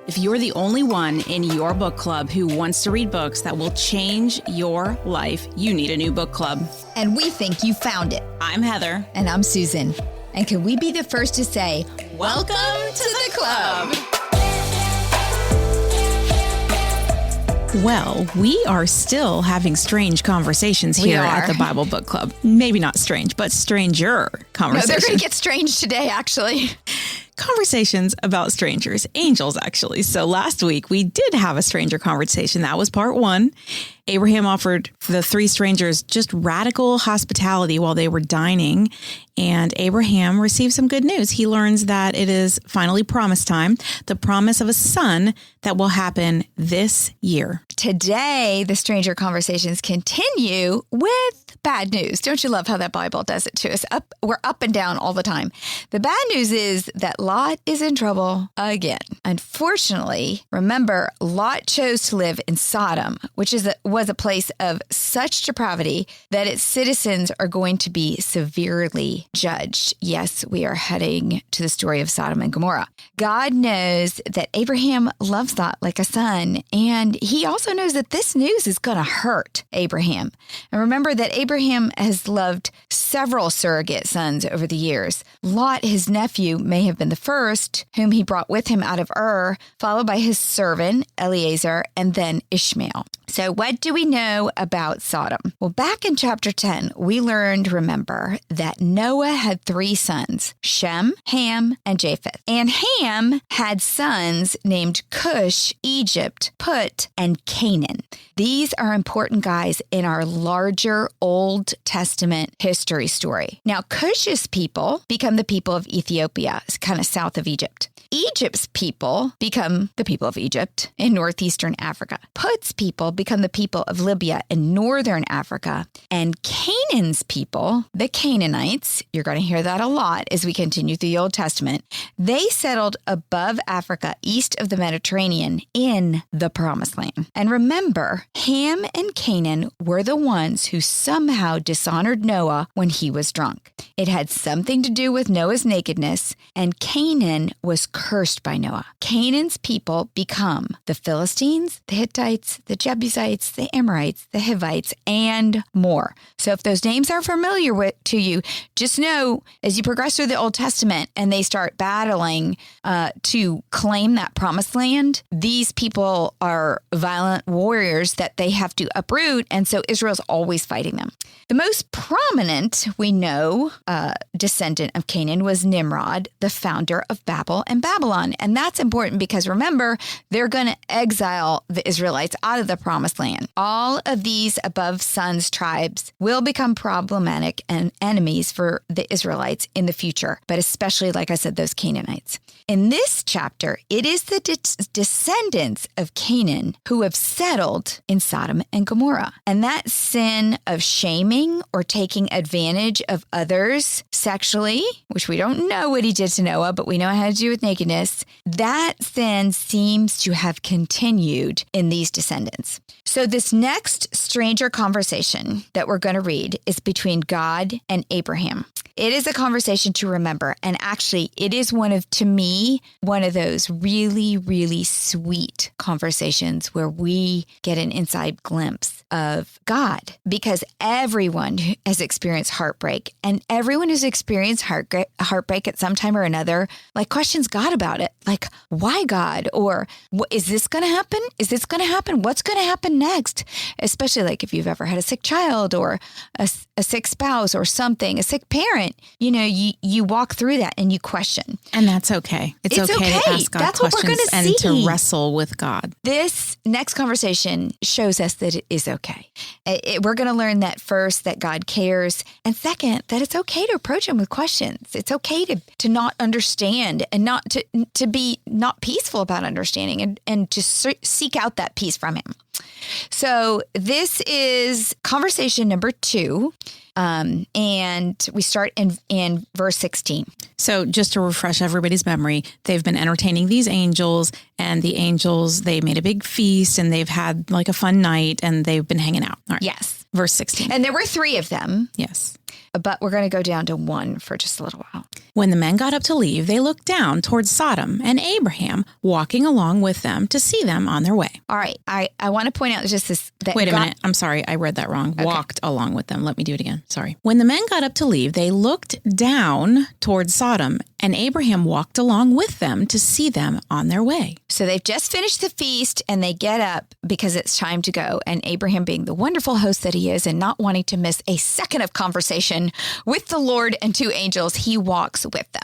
If you're the only one in your book club who wants to read books that will change your life, you need a new book club. And we think you found it. I'm Heather. And I'm Susan. And can we be the first to say, welcome to the club. Well, we are still having strange conversations here at the Bible Book Club. Maybe not strange, but stranger conversations. No, they're going to get strange today, actually. Conversations about strangers, angels, actually. So last week we did have a stranger conversation. That was part one. Abraham offered the three strangers just radical hospitality while they were dining. And Abraham received some good news. He learns that it is finally promise time, the promise of a son that will happen this year. Today, the stranger conversations continue with bad news. Don't you love how that Bible does it to us? We're up and down all the time. The bad news is that Lot is in trouble again. Unfortunately, remember, Lot chose to live in Sodom, which was a place of such depravity that its citizens are going to be severely judged. Yes, we are heading to the story of Sodom and Gomorrah. God knows that Abraham loves Lot like a son, and he also knows that this news is going to hurt Abraham. And remember that Abraham has loved several surrogate sons over the years. Lot, his nephew, may have been the first, whom he brought with him out of Ur, followed by his servant, Eliezer, and then Ishmael. So what do we know about Sodom? Well, back in chapter 10, we learned, remember, that Noah had three sons, Shem, Ham, and Japheth. And Ham had sons named Cush, Egypt, Put, and Canaan. These are important guys in our larger Old Testament history story. Now, Cush's people become the people of Ethiopia, kind of south of Egypt. Egypt's people become the people of Egypt in northeastern Africa. Put's people become the people of Libya in northern Africa. And Canaan's people, the Canaanites, you're going to hear that a lot as we continue through the Old Testament, they settled above Africa, east of the Mediterranean, in the Promised Land. And remember, Ham and Canaan were the ones who somehow dishonored Noah when he was drunk. It had something to do with Noah's nakedness, and Canaan was cursed by Noah. Canaan's people become the Philistines, the Hittites, the Jebusites, the Amorites, the Hivites, and more. So if those names are familiar to you, just know as you progress through the Old Testament and they start battling to claim that promised land, these people are violent warriors that they have to uproot, and so Israel's always fighting them. The most prominent, we know, descendant of Canaan was Nimrod, the founder of Babel and Babylon. And that's important because remember, they're going to exile the Israelites out of the promised land. All of these above sons tribes will become problematic and enemies for the Israelites in the future, but especially, like I said, those Canaanites. In this chapter, it is the descendants of Canaan who have settled in Sodom and Gomorrah. And that sin of shaming or taking advantage of others sexually, which we don't know what he did to Noah, but we know it had to do with nakedness, that sin seems to have continued in these descendants. So this next stranger conversation that we're going to read is between God and Abraham. It is a conversation to remember. And actually, it is to me, one of those really, really sweet conversations where we get an inside glimpse of God, because everyone has experienced heartbreak, and everyone who's experienced heartbreak at some time or another, like, questions God about it. Like, why God? Or is this going to happen? Is this going to happen? What's going to happen next? Especially like if you've ever had a sick child or a sick spouse or something, a sick parent, you walk through that and you question. And that's okay. It's okay to ask God that's questions what we're gonna and see. to wrestle with God. This next conversation shows us that it is okay. We're going to learn that first, that God cares. And second, that it's okay to approach him with questions. It's okay to not understand and not to be not peaceful about understanding and to seek out that peace from him. So this is conversation number 2. And we start in verse 16. So just to refresh everybody's memory, they've been entertaining these angels, and the angels, they made a big feast and they've had like a fun night and they've been hanging out. All right. Yes. Verse 16. And there were 3 of them. Yes. But we're going to go down to 1 for just a little while. When the men got up to leave, they looked down towards Sodom and Abraham walking along with them to see them on their way. All right. I want to point out just this. Wait a minute. I'm sorry. I read that wrong. Okay. Walked along with them. Let me do it again. Sorry. When the men got up to leave, they looked down towards Sodom and Abraham walked along with them to see them on their way. So they've just finished the feast and they get up because it's time to go. And Abraham, being the wonderful host that he is and not wanting to miss a second of conversation with the Lord and 2 angels, he walks with them.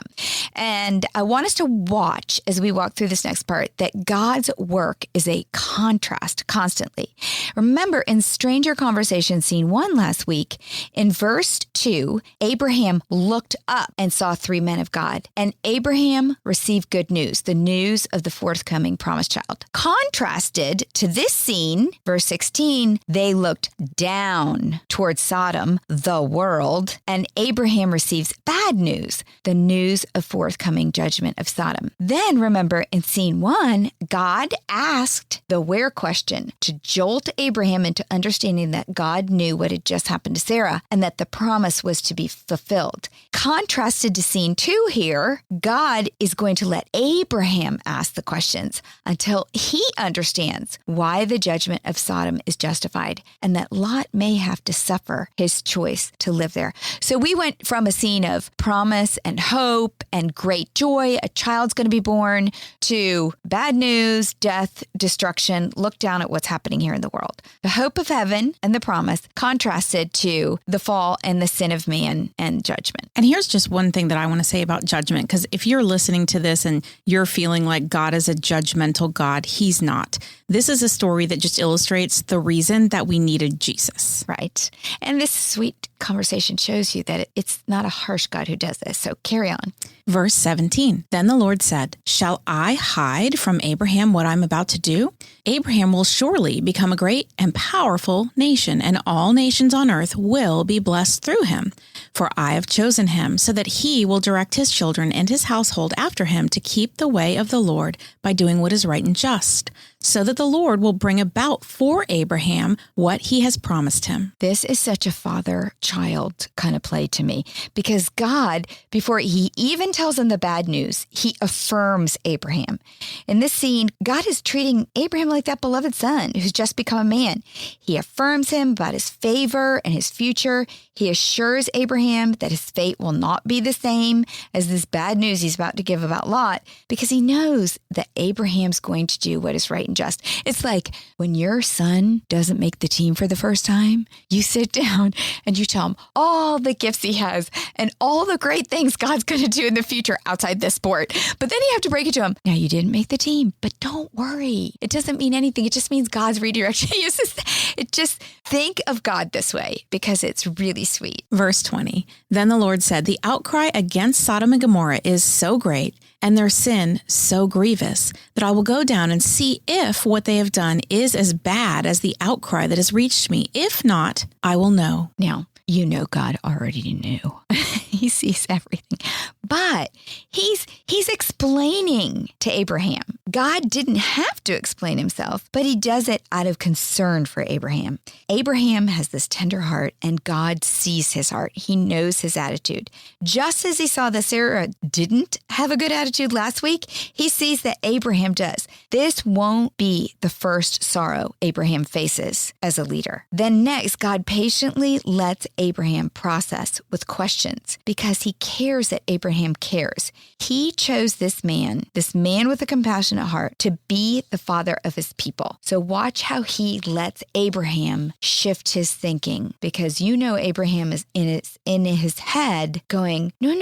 And I want us to watch as we walk through this next part that God's work is a contrast constantly. Remember in Stranger Conversation scene 1 last week, in verse 2, Abraham looked up and saw 3 men of God. And Abraham received good news, the news of the forthcoming promised child. Contrasted to this scene, verse 16, they looked down towards Sodom, the world, and Abraham receives bad news, the news of forthcoming judgment of Sodom. Then remember in scene 1, God asked the where question to jolt Abraham into understanding that God knew what had just happened to Sarah and that the promise was to be fulfilled. Contrasted to scene 2 here, God is going to let Abraham ask the questions until he understands why the judgment of Sodom is justified and that Lot may have to suffer his choice to live there. So we went from a scene of promise and hope and great joy, a child's going to be born, to bad news, death, destruction. Look down at what's happening here in the world. The hope of heaven and the promise contrasted to the fall and the sin of man and judgment. And here's just one thing that I want to say about judgment, because if you're listening to this and you're feeling like God is a judgmental God, he's not. This is a story that just illustrates the reason that we needed Jesus. Right. And this sweet conversation shows you that it's not a harsh God who does this. So carry on. Verse 17, then the Lord said, shall I hide from Abraham what I'm about to do? Abraham will surely become a great and powerful nation, and all nations on earth will be blessed through him. For I have chosen him so that he will direct his children and his household after him to keep the way of the Lord by doing what is right and just, so that the Lord will bring about for Abraham what he has promised him. This is such a father-child kind of play to me, because God, before he even tells him the bad news, he affirms Abraham. In this scene, God is treating Abraham like that beloved son who's just become a man. He affirms him about his favor and his future. He assures Abraham that his fate will not be the same as this bad news he's about to give about Lot, because he knows that Abraham's going to do what is right and just. It's like when your son doesn't make the team for the first time, you sit down and you tell him all the gifts he has and all the great things God's going to do in the future outside this sport. But then you have to break it to him. Now, you didn't make the team, but don't worry. It doesn't mean anything. It just means God's redirection. It just think of God this way, because it's really sweet. Verse 20, then the Lord said, the outcry against Sodom and Gomorrah is so great and their sin so grievous that I will go down and see if what they have done is as bad as the outcry that has reached me. If not, I will know. Now, you know God already knew. He sees everything. But he's explaining to Abraham. God didn't have to explain himself, but he does it out of concern for Abraham. Abraham has this tender heart, and God sees his heart. He knows his attitude. Just as he saw that Sarah didn't have a good attitude last week, he sees that Abraham does. This won't be the first sorrow Abraham faces as a leader. Then next, God patiently lets Abraham process with questions because he cares that Abraham cares. He chose this man with a compassionate heart, to be the father of his people. So watch how he lets Abraham shift his thinking, because you know Abraham is in his head going, no,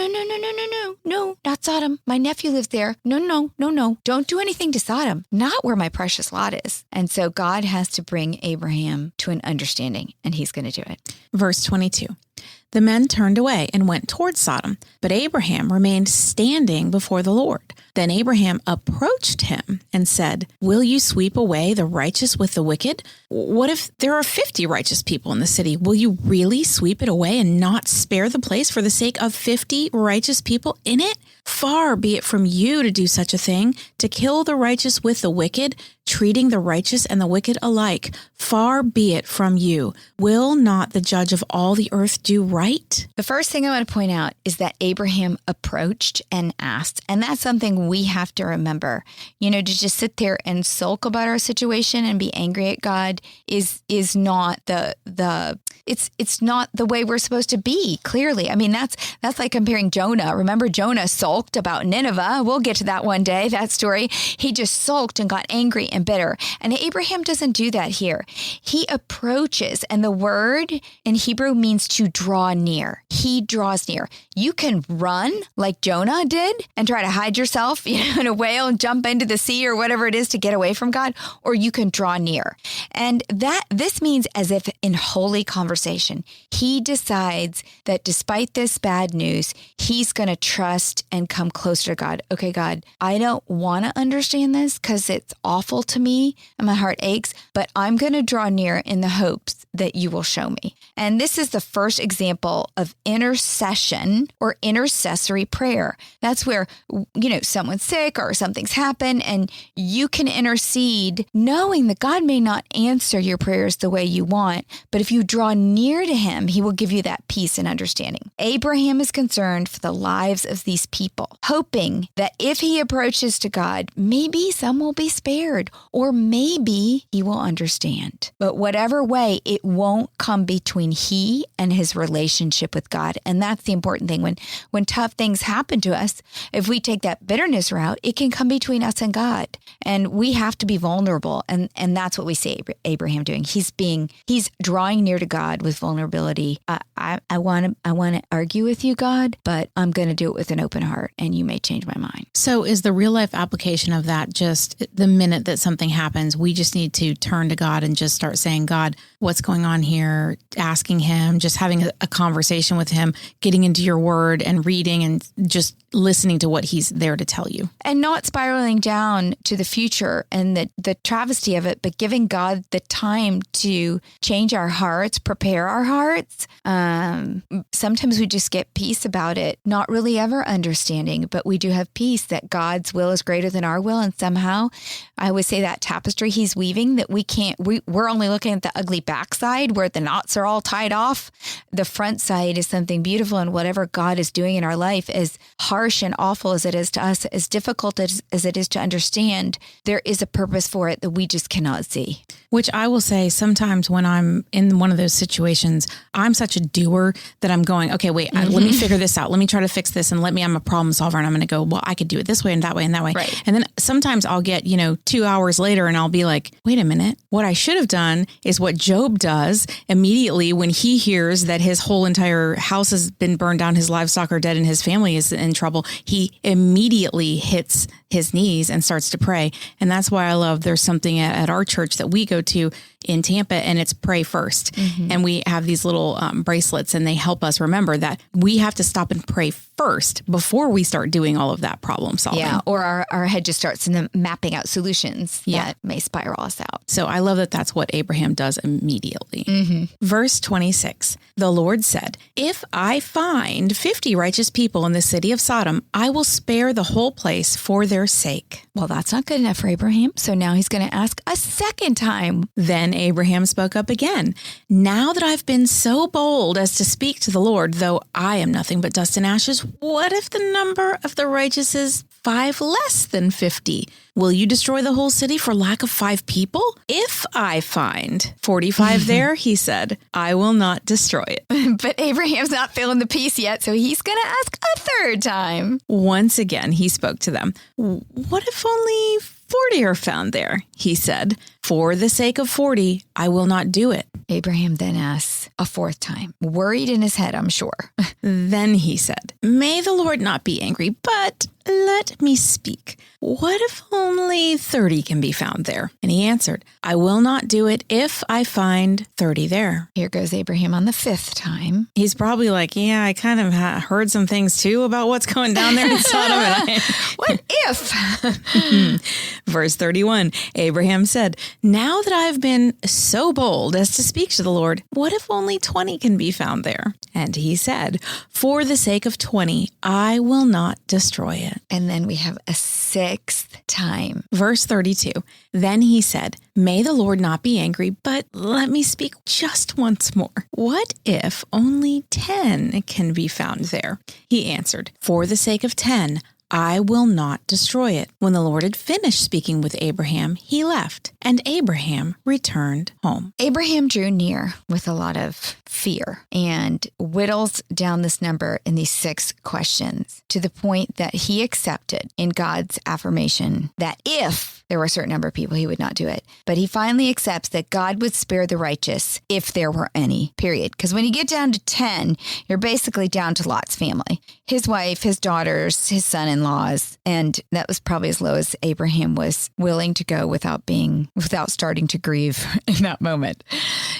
not Sodom. My nephew lives there. No. Don't do anything to Sodom. Not where my precious Lot is. And so God has to bring Abraham to an understanding, and he's going to do it. Verse 22. The men turned away and went toward Sodom, but Abraham remained standing before the Lord. Then Abraham approached him and said, will you sweep away the righteous with the wicked? What if there are 50 righteous people in the city? Will you really sweep it away and not spare the place for the sake of 50 righteous people in it? Far be it from you to do such a thing, to kill the righteous with the wicked, treating the righteous and the wicked alike. Far be it from you. Will not the judge of all the earth do right? right? The first thing I want to point out is that Abraham approached and asked. And that's something we have to remember. To just sit there and sulk about our situation and be angry at God is not it's not the way we're supposed to be, clearly. I mean, that's like comparing Jonah. Remember, Jonah sulked about Nineveh. We'll get to that one day, that story. He just sulked and got angry and bitter. And Abraham doesn't do that here. He approaches, and the word in Hebrew means to draw near. He draws near. You can run like Jonah did and try to hide yourself, in a whale and jump into the sea or whatever it is to get away from God, or you can draw near. And this means as if in holy conversation, he decides that despite this bad news, he's going to trust and come closer to God. Okay, God, I don't want to understand this because it's awful to me and my heart aches, but I'm going to draw near in the hopes that you will show me. And this is the first example of intercession or intercessory prayer. That's where, someone's sick or something's happened and you can intercede knowing that God may not answer your prayers the way you want, but if you draw near to him, he will give you that peace and understanding. Abraham is concerned for the lives of these people, hoping that if he approaches to God, maybe some will be spared or maybe he will understand. But whatever way, it won't come between he and his relationship with God. And that's the important thing. When tough things happen to us, if we take that bitterness route, it can come between us and God. And we have to be vulnerable. And that's what we see Abraham doing. He's drawing near to God with vulnerability. I want to argue with you, God, but I'm going to do it with an open heart and you may change my mind. So is the real life application of that just the minute that something happens, we just need to turn to God and just start saying, God, what's going on here? Asking him, just having a conversation with him, getting into your word and reading and just listening to what he's there to tell you. And not spiraling down to the future and the travesty of it, but giving God the time to change our hearts, prepare our hearts. Sometimes we just get peace about it, not really ever understanding, but we do have peace that God's will is greater than our will. And somehow I would say that tapestry he's weaving that we're only looking at the ugly backside where the knots are all tied off. The front side is something beautiful, and whatever God is doing in our life, as harsh and awful as it is to us, as difficult as it is to understand, there is a purpose for it that we just cannot see. Which I will say sometimes when I'm in one of those situations, I'm such a doer that I'm going, okay, wait, let me figure this out. Let me try to fix this and I'm a problem solver. And I'm going to go, well, I could do it this way and that way and that way. Right. And then sometimes I'll get, 2 hours later and I'll be like, wait a minute. What I should have done is what Job does immediately when he hears that his whole entire house has been burned down, his livestock are dead and his family is in trouble. He immediately hits his knees and starts to pray. And that's why I love there's something at our church that we go to in Tampa, and it's pray first. Mm-hmm. And we have these little bracelets, and they help us remember that we have to stop and pray first before we start doing all of that problem solving. Yeah, or our head just starts mapping out solutions that may spiral us out. So I love that that's what Abraham does immediately. Mm-hmm. Verse 26, the Lord said, if I find 50 righteous people in the city of Sodom, I will spare the whole place for their sake. Well, that's not good enough for Abraham. So now he's going to ask a second time. Then Abraham spoke up again. Now that I've been so bold as to speak to the Lord, though I am nothing but dust and ashes, what if the number of the righteous is 5 less than 50? Will you destroy the whole city for lack of 5 people? If I find 45 there, he said, I will not destroy it. But Abraham's not feeling the peace yet, so he's going to ask a third time. Once again, he spoke to them. What if only 40 are found there? He said, for the sake of 40, I will not do it. Abraham then asks a fourth time, worried in his head, I'm sure. Then he said, may the Lord not be angry, but let me speak. What if only 30 can be found there? And he answered, I will not do it if I find 30 there. Here goes Abraham on the 5th time. He's probably like, yeah, I kind of heard some things too about what's going down there in Sodom. What if? Verse 31, Abraham said, Now that I have been so bold as to speak to the Lord, what if only 20 can be found there? And he said, for the sake of 20, I will not destroy it. And then we have a sixth time. Verse 32, then he said, may the Lord not be angry, but let me speak just once more. What if only 10 can be found there? He answered, for the sake of 10, I will not destroy it. When the Lord had finished speaking with Abraham, he left, and Abraham returned home. Abraham drew near with a lot of fear and whittles down this number in these 6 questions to the point that he accepted in God's affirmation that if there were a certain number of people, he would not do it. But he finally accepts that God would spare the righteous if there were any, period. Because when you get down to 10, you're basically down to Lot's family, his wife, his daughters, his son-in-laws. And that was probably as low as Abraham was willing to go without starting to grieve in that moment.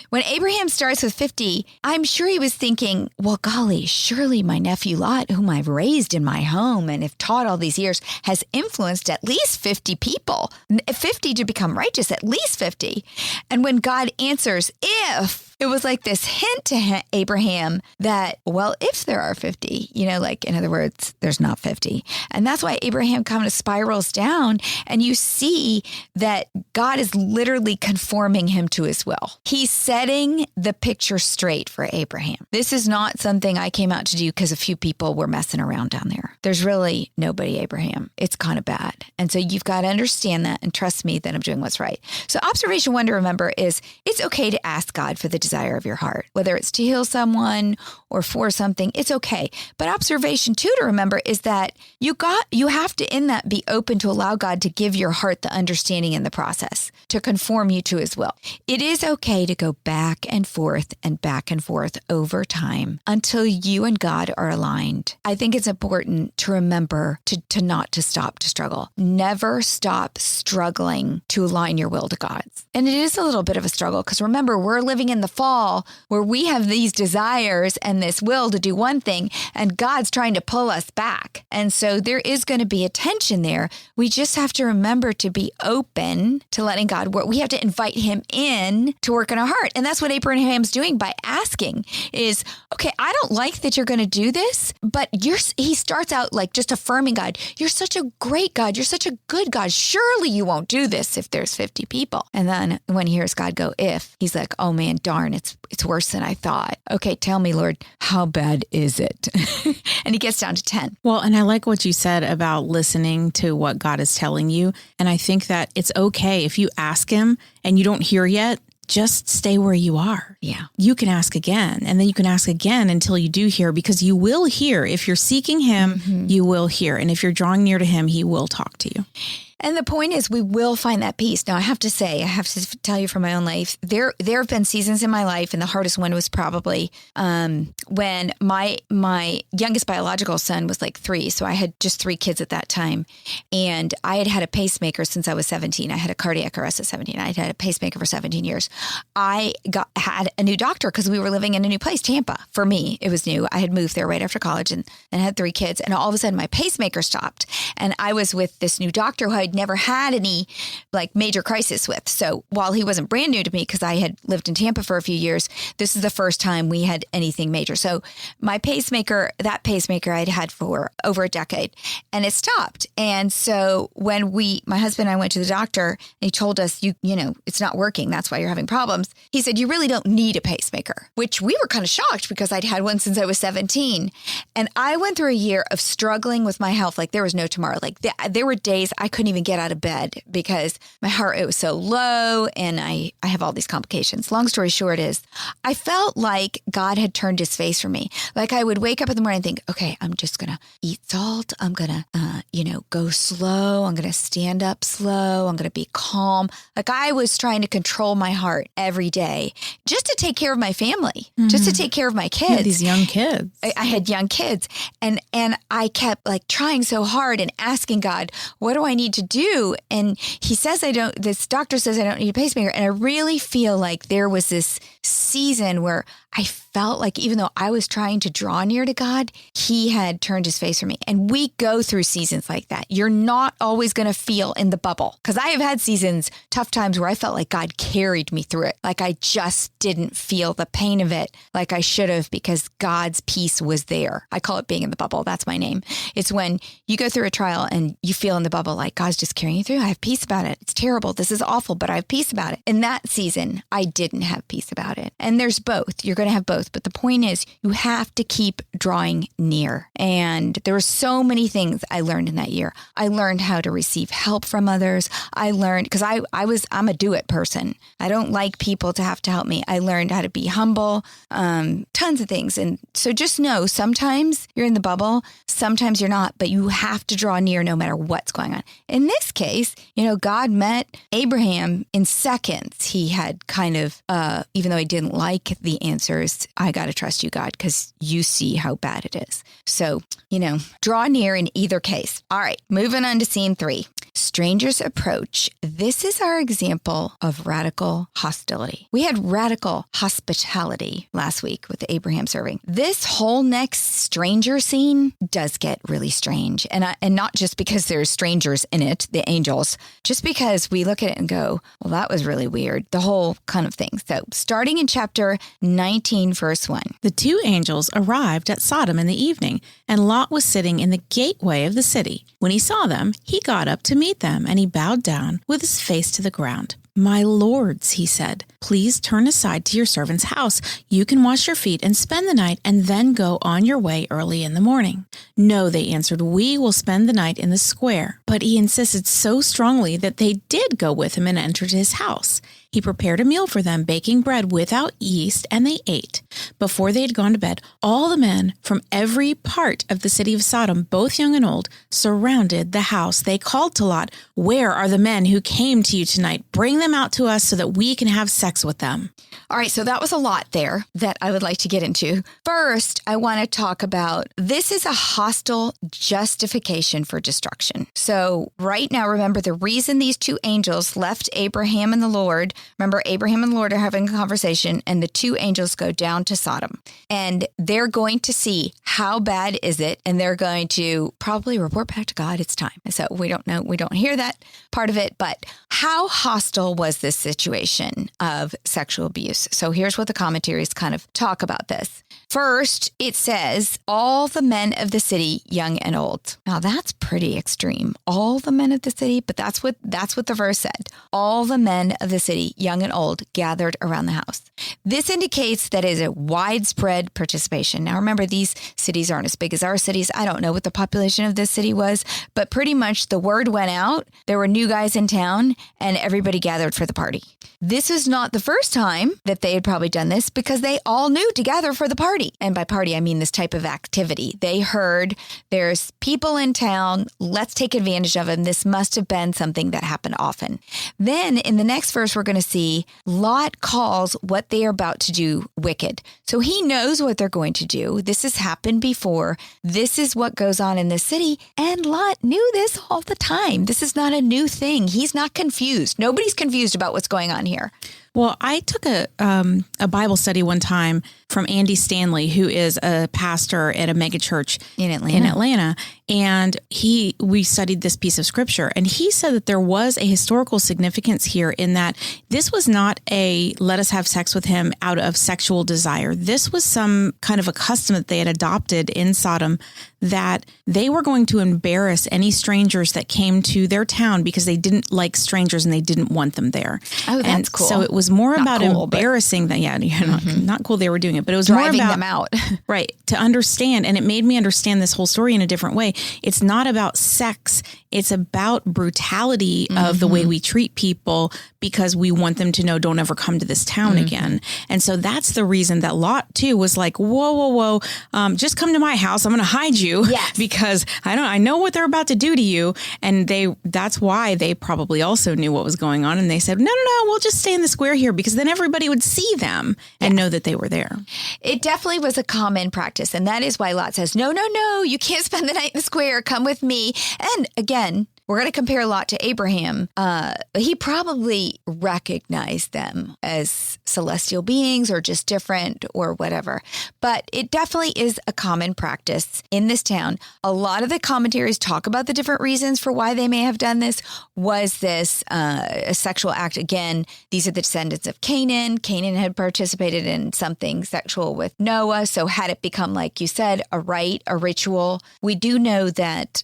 When Abraham starts with 50, I'm sure he was thinking, well, golly, surely my nephew Lot, whom I've raised in my home and have taught all these years, has influenced at least 50 people, 50 to become righteous, at least 50. And when God answers, if, it was like this hint to Abraham that, well, if there are 50, like in other words, there's not 50. And that's why Abraham kind of spirals down, and you see that God is literally conforming him to his will. He's setting the picture straight for Abraham. This is not something I came out to do because a few people were messing around down there. There's really nobody, Abraham. It's kind of bad. And so you've got to understand that and trust me that I'm doing what's right. So observation 1 to remember is it's okay to ask God for the desire of your heart, whether it's to heal someone or for something, it's okay. But observation 2 to remember is that you have to in that be open to allow God to give your heart the understanding in the process, to conform you to his will. It is okay to go back and forth over time until you and God are aligned. I think it's important to remember to not to stop to struggle. Never stop struggling to align your will to God's. And it is a little bit of a struggle because remember, we're living in the fall where we have these desires and this will to do one thing, and God's trying to pull us back. And so there is going to be a tension there. We just have to remember to be open to letting God work. We have to invite him in to work in our heart. And that's what Abraham's doing by asking is, okay, I don't like that you're going to do this, but he starts out like just affirming God. You're such a great God. You're such a good God. Surely you won't do this if there's 50 people. And then when he hears God go, if, he's like, oh man, darn, it's worse than I thought. Okay, tell me, Lord, how bad is it? And he gets down to 10. Well, and I like what you said about listening to what God is telling you. And I think that it's okay if you ask him and you don't hear yet, just stay where you are. Yeah. You can ask again, and then you can ask again until you do hear, because you will hear. If you're seeking him, you will hear. And if you're drawing near to him, he will talk to you. And the point is, we will find that peace. Now, I have to tell you from my own life, there have been seasons in my life, and the hardest one was probably when my youngest biological son was like 3. So I had just 3 kids at that time. And I had a pacemaker since I was 17. I had a cardiac arrest at 17. I had a pacemaker for 17 years. I had a new doctor because we were living in a new place, Tampa. For me, it was new. I had moved there right after college and had 3 kids. And all of a sudden, my pacemaker stopped. And I was with this new doctor who I'd never had any like major crisis with. So while he wasn't brand new to me because I had lived in Tampa for a few years, this is the first time we had anything major. So my pacemaker, that pacemaker I'd had for over a decade, and it stopped. And so when my husband and I went to the doctor and he told us, you know, it's not working. That's why you're having problems. He said, you really don't need a pacemaker, which we were kind of shocked because I'd had one since I was 17. And I went through a year of struggling with my health. Like there was no tomorrow. Like there were days I couldn't even get out of bed because my heart rate was so low and I have all these complications. Long story short is I felt like God had turned his face from me. Like I would wake up in the morning and think, okay, I'm just going to eat salt. I'm going to, go slow. I'm going to stand up slow. I'm going to be calm. Like I was trying to control my heart every day just to take care of my family, just to take care of my kids. You had these young kids. I had young kids and I kept like trying so hard and asking God, what do I need to do? And he says, this doctor says I don't need a pacemaker. And I really feel like there was this season where I felt like even though I was trying to draw near to God, he had turned his face from me. And we go through seasons like that. You're not always going to feel in the bubble, because I have had seasons, tough times where I felt like God carried me through it. Like I just didn't feel the pain of it like I should have, because God's peace was there. I call it being in the bubble. That's my name. It's when you go through a trial and you feel in the bubble like God's just carrying you through. I have peace about it. It's terrible. This is awful, but I have peace about it. In that season, I didn't have peace about it. And there's both. You're going to have both. But the point is, you have to keep drawing near. And there were so many things I learned in that year. I learned how to receive help from others. I learned, because I'm a do-it person. I don't like people to have to help me. I learned how to be humble, tons of things. And so just know, sometimes you're in the bubble, sometimes you're not, but you have to draw near no matter what's going on. In this case, God met Abraham in seconds. He had kind of, even though I didn't like the answers, I got to trust you, God, because you see how bad it is. So, draw near in either case. All right, moving on to scene 3. Strangers approach. This is our example of radical hostility. We had radical hospitality last week with Abraham serving. This whole next stranger scene does get really strange. And not just because there's strangers in it, the angels, just because we look at it and go, well, that was really weird. The whole kind of thing. So starting in chapter 19, verse 1. The 2 angels arrived at Sodom in the evening, and Lot was sitting in the gateway of the city. When he saw them, he got up to meet them, and he bowed down with his face to the ground. My lords, he said, please turn aside to your servant's house. You can wash your feet and spend the night and then go on your way early in the morning. No, they answered, we will spend the night in the square. But he insisted so strongly that they did go with him and entered his house. He prepared a meal for them, baking bread without yeast, and they ate. Before they had gone to bed, all the men from every part of the city of Sodom, both young and old, surrounded the house. They called to Lot, where are the men who came to you tonight? Bring them out to us so that we can have sex with them. All right, so that was a lot there that I would like to get into. First, I want to talk about, this is a hostile justification for destruction. So right now, remember the reason these 2 angels left Abraham and the Lord. Remember, Abraham and the Lord are having a conversation, and the 2 angels go down to Sodom. And they're going to see how bad is it, and they're going to probably report back to God. It's time. So we don't know. We don't hear that part of it. But how hostile was this situation of sexual abuse? So here's what the commentaries kind of talk about this. First, it says, all the men of the city, young and old. Now, that's pretty extreme. All the men of the city, but that's what the verse said. All the men of the city, young and old, gathered around the house. This indicates that it is a widespread participation. Now, remember, these cities aren't as big as our cities. I don't know what the population of this city was, but pretty much the word went out. There were new guys in town, and everybody gathered for the party. This is not the first time that they had probably done this, because they all knew to gather for the party. And by party, I mean this type of activity. They heard there's people in town. Let's take advantage of them. This must have been something that happened often. Then in the next verse, we're going to see Lot calls what they are about to do wicked. So he knows what they're going to do. This has happened before. This is what goes on in the city. And Lot knew this all the time. This is not a new thing. He's not confused. Nobody's confused about what's going on here. Well, I took a Bible study one time from Andy Stanley, who is a pastor at a mega church in Atlanta. And we studied this piece of scripture, and he said that there was a historical significance here in that this was not a let us have sex with him out of sexual desire. This was some kind of a custom that they had adopted in Sodom, that they were going to embarrass any strangers that came to their town because they didn't like strangers and they didn't want them there. Oh, that's and cool. So it was more not about cool, embarrassing them. Yeah, not cool they were doing it, but it was driving more about them out. Right, to understand. And it made me understand this whole story in a different way. It's not about sex. It's about brutality of the way we treat people because we want them to know, don't ever come to this town again. And so that's the reason that Lot too was like, whoa, just come to my house. I'm going to hide you because I know what they're about to do to you. And that's why they probably also knew what was going on. And they said, no, we'll just stay in the square here, because then everybody would see them and know that they were there. It definitely was a common practice. And that is why Lot says, no, you can't spend the night in the square. Come with me. And again, we're going to compare Lot to Abraham. He probably recognized them as celestial beings or just different or whatever. But it definitely is a common practice in this town. A lot of the commentaries talk about the different reasons for why they may have done this. Was this a sexual act? Again, these are the descendants of Canaan. Canaan had participated in something sexual with Noah. So had it become, like you said, a rite, a ritual? We do know that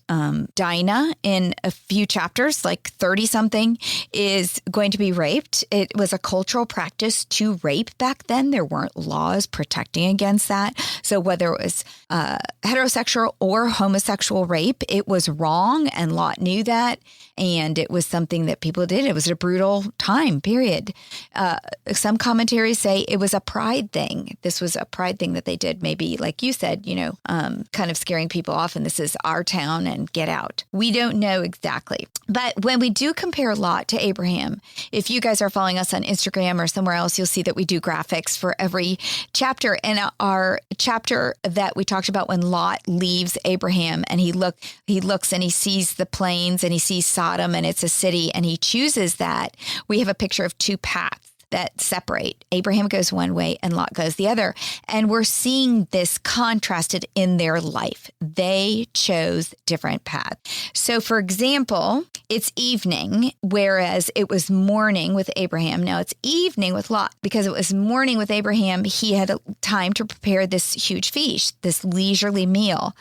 Dinah, in a few chapters, like 30 something, is going to be raped. It was a cultural practice to rape back then. There weren't laws protecting against that. So whether it was heterosexual or homosexual rape, it was wrong, and Lot knew that. And it was something that people did. It was a brutal time, period. Some commentaries say it was a pride thing. This was a pride thing that they did, maybe, like you said, kind of scaring people off, and this is our town and get out. We don't know exactly. But when we do compare Lot to Abraham, if you guys are following us on Instagram or somewhere else, you'll see that we do graphics for every chapter. And our chapter that we talked about when Lot leaves Abraham and he looks and he sees the plains and he sees Sodom and it's a city and he chooses that, we have a picture of two paths that separate. Abraham goes one way and Lot goes the other. And we're seeing this contrasted in their life. They chose different paths. So for example, it's evening, whereas it was morning with Abraham. Now it's evening with Lot. Because it was morning with Abraham, he had time to prepare this huge feast, this leisurely meal.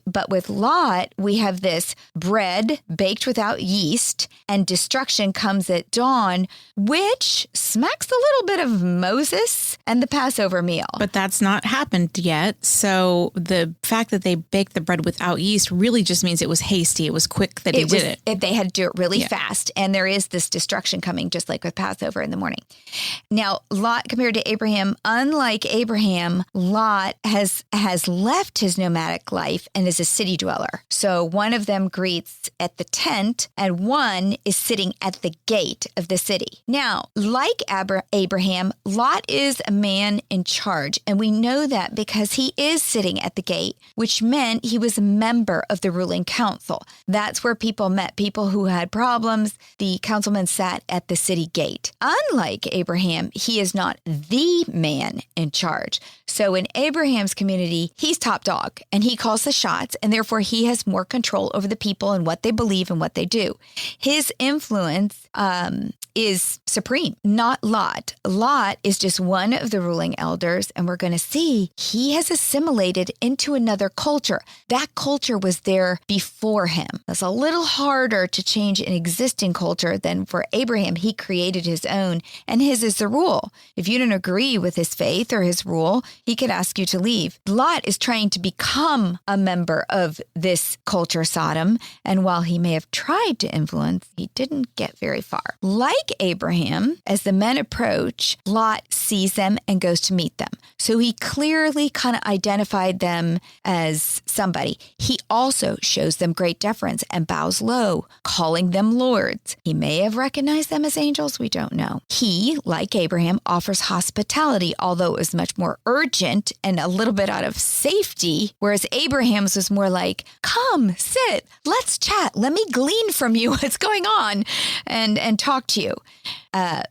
But with Lot, we have this bread baked without yeast, and destruction comes at dawn, which smacks a little bit of Moses and the Passover meal. But that's not happened yet. So the fact that they baked the bread without yeast really just means it was hasty. It was quick that he did it. They had to do it really fast. And there is this destruction coming, just like with Passover in the morning. Now, Lot compared to Abraham, unlike Abraham, Lot has left his nomadic life and is a city dweller. So one of them greets at the tent and one is sitting at the gate of the city. Now, like Abraham, Lot is a man in charge. And we know that because he is sitting at the gate, which meant he was a member of the ruling council. That's where people met people who had problems. The councilman sat at the city gate. Unlike Abraham, he is not the man in charge. So in Abraham's community, he's top dog and he calls the shots, and therefore he has more control over the people and what they believe and what they do. His influence is supreme, not Lot. Lot is just one of the ruling elders, and we're going to see he has assimilated into another culture. That culture was there before him. It's a little harder to change an existing culture than for Abraham. He created his own, and his is the rule. If you don't agree with his faith or his rule, he could ask you to leave. Lot is trying to become a member of this culture, Sodom, and while he may have tried to influence, he didn't get very far. Like Abraham, as the men approach, Lot sees them and goes to meet them. So he clearly kind of identified them as somebody. He also shows them great deference and bows low, calling them lords. He may have recognized them as angels. We don't know. He, like Abraham, offers hospitality, although it was much more urgent and a little bit out of safety, whereas Abraham's was more like, come, sit, let's chat. Let me glean from you what's going on and talk to you.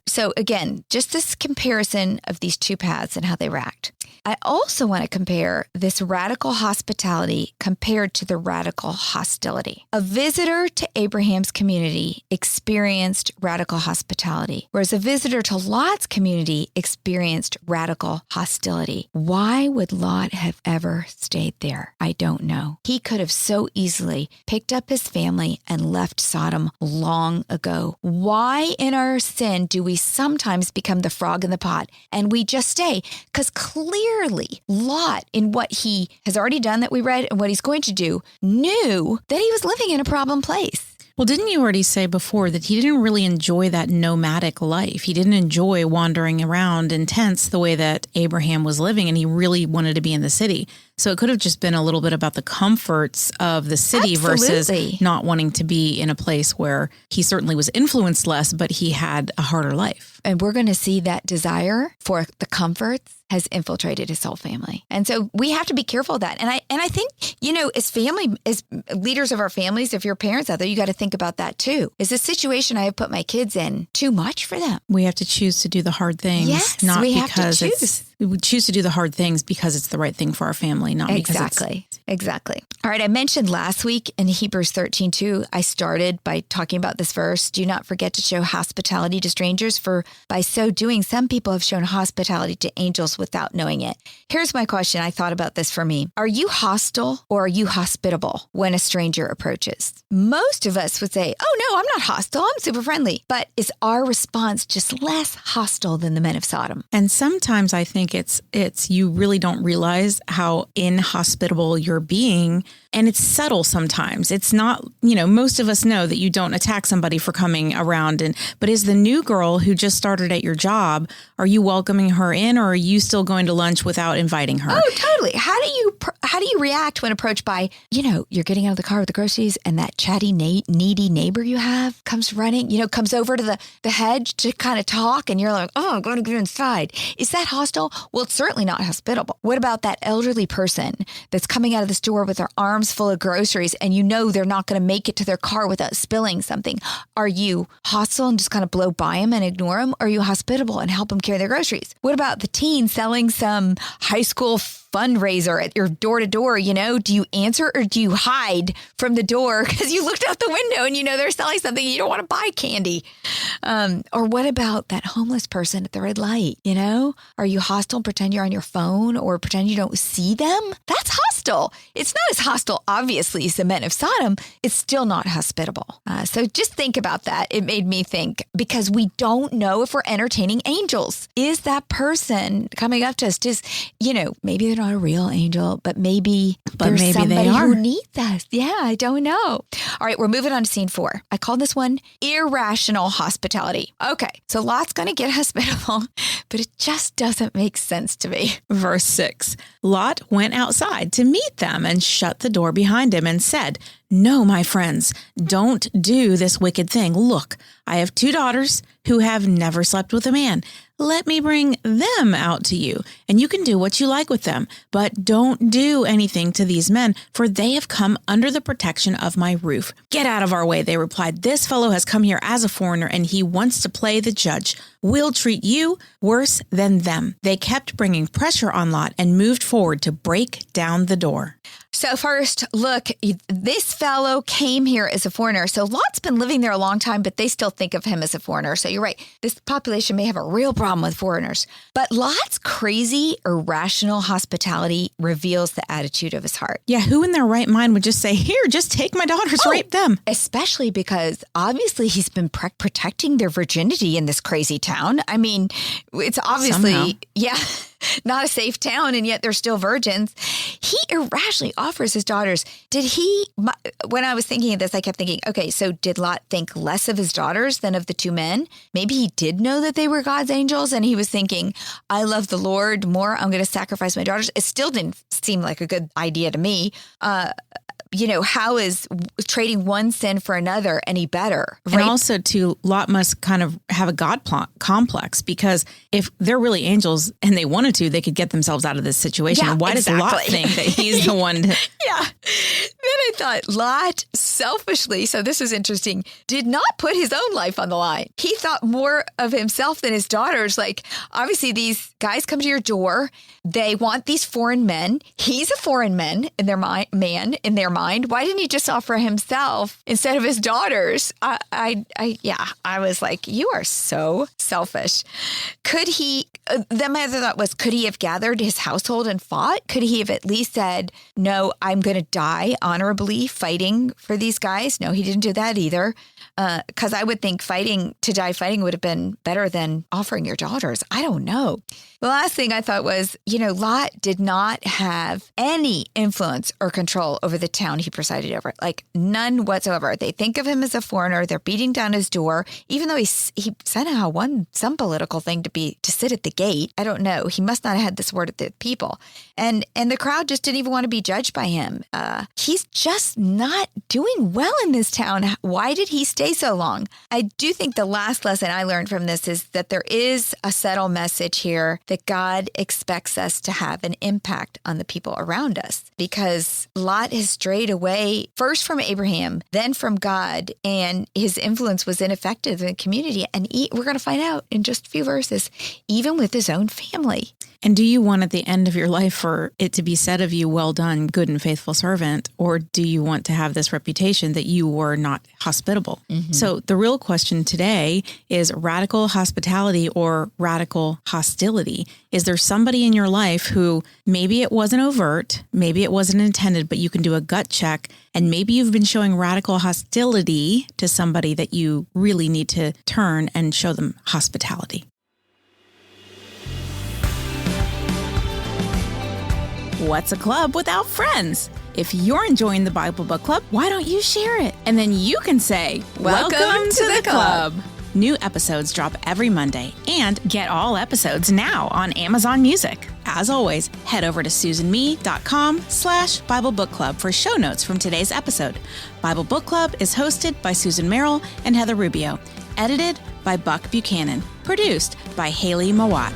So again, just this comparison of these two paths and how they react. I also want to compare this radical hospitality compared to the radical hostility. A visitor to Abraham's community experienced radical hospitality, whereas a visitor to Lot's community experienced radical hostility. Why would Lot have ever stayed there? I don't know. He could have so easily picked up his family and left Sodom long ago. Why in our sin do we sometimes become the frog in the pot and we just stay? Because clearly Lot, in what he has already done that we read and what he's going to do, knew that he was living in a problem place. Well, didn't you already say before that he didn't really enjoy that nomadic life? He didn't enjoy wandering around in tents the way that Abraham was living, and he really wanted to be in the city. So it could have just been a little bit about the comforts of the city versus not wanting to be in a place where he certainly was influenced less, but he had a harder life. And we're going to see that desire for the comforts has infiltrated his whole family. And so we have to be careful of that. And I think, as leaders of our families, if you're parents out there, you got to think about that too. Is the situation I have put my kids in too much for them? We have to choose to do the hard things. Yes, not we because have to choose. We choose to do the hard things because it's the right thing for our family, not because Exactly. All right. I mentioned last week in Hebrews 13:2, I started by talking about this verse. Do not forget to show hospitality to strangers, for by so doing, some people have shown hospitality to angels without knowing it. Here's my question. I thought about this for me. Are you hostile or are you hospitable when a stranger approaches? Most of us would say, oh, no, I'm not hostile. I'm super friendly. But is our response just less hostile than the men of Sodom? And sometimes I think it's you really don't realize how inhospitable you're being. And it's subtle sometimes. It's not, most of us know that you don't attack somebody for coming around. But is the new girl who just started at your job, are you welcoming her in, or are you still going to lunch without inviting her? Oh, totally. How do you react when approached by, you're getting out of the car with the groceries and that chatty, needy neighbor you have comes running, comes over to the hedge to kind of talk, and you're like, oh, I'm going to go inside. Is that hostile? Well, it's certainly not hospitable. What about that elderly person that's coming out of the store with their arms full of groceries and they're not going to make it to their car without spilling something? Are you hostile and just kind of blow by them and ignore them? Or are you hospitable and help them carry their groceries? What about the teen selling some high school fundraiser at your door to door? Do you answer or do you hide from the door because you looked out the window and they're selling something and you don't want to buy candy? Or what about that homeless person at the red light? Are you hostile and pretend you're on your phone or pretend you don't see them? That's hostile. It's not as hostile, obviously, as the men of Sodom. It's still not hospitable. So just think about that. It made me think, because we don't know if we're entertaining angels. Is that person coming up to us just, maybe they're not a real angel, but maybe there's somebody who needs us. Yeah, I don't know. All right, we're moving on to scene 4. I call this one irrational hospitality. Okay, so Lot's going to get hospitable, but it just doesn't make sense to me. Verse 6, Lot went outside to meet them and shut the door behind him and said, no, my friends, don't do this wicked thing. Look, I have 2 daughters who have never slept with a man. Let me bring them out to you, and you can do what you like with them. But don't do anything to these men, for they have come under the protection of my roof. Get out of our way, they replied. This fellow has come here as a foreigner, and he wants to play the judge. We'll treat you worse than them. They kept bringing pressure on Lot and moved forward to break down the door. So first, look, this fellow came here as a foreigner. So Lot's been living there a long time, but they still think of him as a foreigner. So you're right. This population may have a real problem with foreigners. But Lot's crazy, irrational hospitality reveals the attitude of his heart. Yeah, who in their right mind would just say, here, just take my daughters, rape them? Especially because obviously he's been protecting their virginity in this crazy town. I mean, it's obviously, not a safe town, and yet they're still virgins. He irrationally offers his daughters. When I was thinking of this, I kept thinking, okay, so did Lot think less of his daughters than of the 2 men? Maybe he did know that they were God's angels, and he was thinking, I love the Lord more. I'm going to sacrifice my daughters. It still didn't seem like a good idea to me. How is trading one sin for another any better? Right? And also, too, Lot must kind of have a God complex, because if they're really angels and they wanted to, they could get themselves out of this situation. Yeah, why does Lot think that he's the one to... Yeah. Then I thought Lot selfishly, so this is interesting, did not put his own life on the line. He thought more of himself than his daughters. Like, obviously, these guys come to your door. They want these foreign men. He's a foreign man in their mind. Why didn't he just offer himself instead of his daughters? I was like, you are so selfish. Could he? Then my other thought was, could he have gathered his household and fought? Could he have at least said, no, I'm going to die honorably fighting for these guys? No, he didn't do that either. Because I would think to die fighting would have been better than offering your daughters. I don't know. The last thing I thought was, Lot did not have any influence or control over the town town he presided over. Like none whatsoever. They think of him as a foreigner. They're beating down his door, even though he somehow won some political thing to sit at the gate. I don't know. He must not have had this word at the people. And the crowd just didn't even want to be judged by him. He's just not doing well in this town. Why did he stay so long? I do think the last lesson I learned from this is that there is a subtle message here that God expects us to have an impact on the people around us, because Lot has strayed away first from Abraham, then from God, and his influence was ineffective in the community. And we're going to find out in just a few verses, even with his own family. And do you want at the end of your life for it to be said of you, well done, good and faithful servant? Or do you want to have this reputation that you were not hospitable? Mm-hmm. So the real question today is radical hospitality or radical hostility. Is there somebody in your life who maybe it wasn't overt, maybe it wasn't intended, but you can do a gut check, and maybe you've been showing radical hostility to somebody that you really need to turn and show them hospitality? What's a club without friends? If you're enjoying the Bible Book Club, why don't you share it? And then you can say, Welcome to the club. New episodes drop every Monday, and get all episodes now on Amazon Music. As always, head over to susanme.com/Bible Book Club for show notes from today's episode. Bible Book Club is hosted by Susan Merrill and Heather Rubio. Edited by Buck Buchanan. Produced by Hayley Mawat.